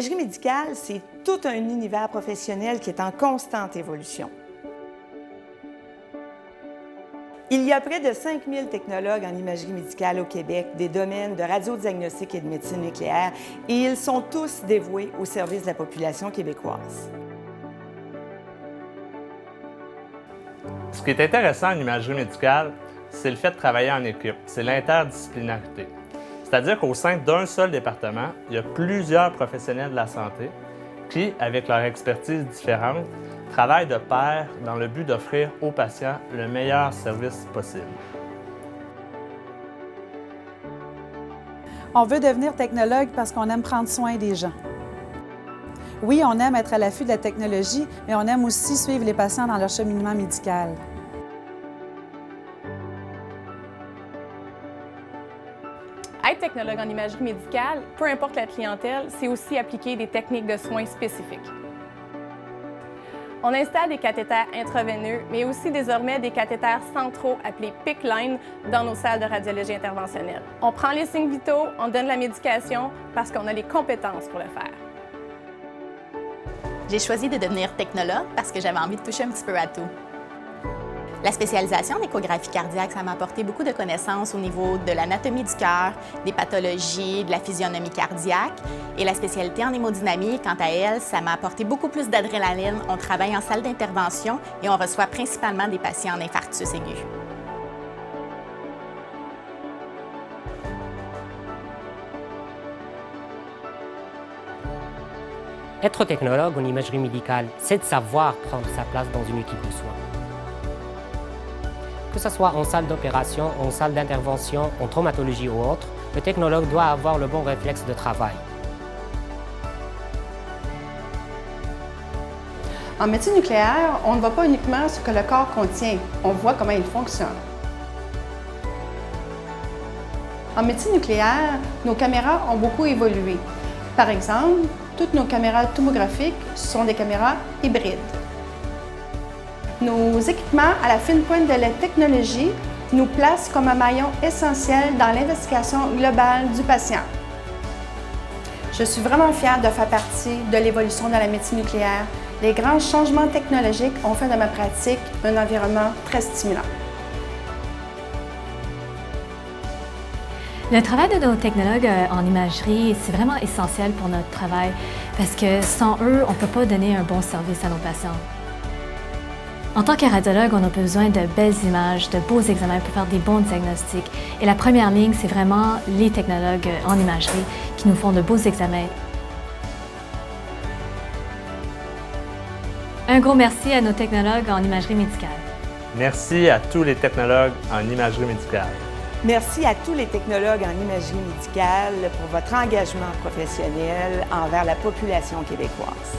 L'imagerie médicale, c'est tout un univers professionnel qui est en constante évolution. Il y a près de 5000 technologues en imagerie médicale au Québec, des domaines de radiodiagnostic et de médecine nucléaire, et ils sont tous dévoués au service de la population québécoise. Ce qui est intéressant en imagerie médicale, c'est le fait de travailler en équipe, c'est l'interdisciplinarité. C'est-à-dire qu'au sein d'un seul département, il y a plusieurs professionnels de la santé qui, avec leur expertise différente, travaillent de pair dans le but d'offrir aux patients le meilleur service possible. On veut devenir technologue parce qu'on aime prendre soin des gens. Oui, on aime être à l'affût de la technologie, mais on aime aussi suivre les patients dans leur cheminement médical. Être technologue en imagerie médicale, peu importe la clientèle, c'est aussi appliquer des techniques de soins spécifiques. On installe des cathéters intraveineux, mais aussi désormais des cathéters centraux appelés PICC-Line dans nos salles de radiologie interventionnelle. On prend les signes vitaux, on donne la médication parce qu'on a les compétences pour le faire. J'ai choisi de devenir technologue parce que j'avais envie de toucher un petit peu à tout. La spécialisation en échographie cardiaque, ça m'a apporté beaucoup de connaissances au niveau de l'anatomie du cœur, des pathologies, de la physionomie cardiaque. Et la spécialité en hémodynamie, quant à elle, ça m'a apporté beaucoup plus d'adrénaline. On travaille en salle d'intervention et on reçoit principalement des patients en infarctus aigu. Être technologue en imagerie médicale, c'est de savoir prendre sa place dans une équipe de soins. Que ce soit en salle d'opération, en salle d'intervention, en traumatologie ou autre, le technologue doit avoir le bon réflexe de travail. En médecine nucléaire, on ne voit pas uniquement ce que le corps contient, on voit comment il fonctionne. En médecine nucléaire, nos caméras ont beaucoup évolué. Par exemple, toutes nos caméras tomographiques sont des caméras hybrides. Nos équipements à la fine pointe de la technologie nous placent comme un maillon essentiel dans l'investigation globale du patient. Je suis vraiment fière de faire partie de l'évolution de la médecine nucléaire. Les grands changements technologiques ont fait de ma pratique un environnement très stimulant. Le travail de nos technologues en imagerie, c'est vraiment essentiel pour notre travail parce que sans eux, on ne peut pas donner un bon service à nos patients. En tant que radiologue, on a besoin de belles images, de beaux examens pour faire des bons diagnostics. Et la première ligne, c'est vraiment les technologues en imagerie qui nous font de beaux examens. Un gros merci à nos technologues en imagerie médicale. Merci à tous les technologues en imagerie médicale. Merci à tous les technologues en imagerie médicale pour votre engagement professionnel envers la population québécoise.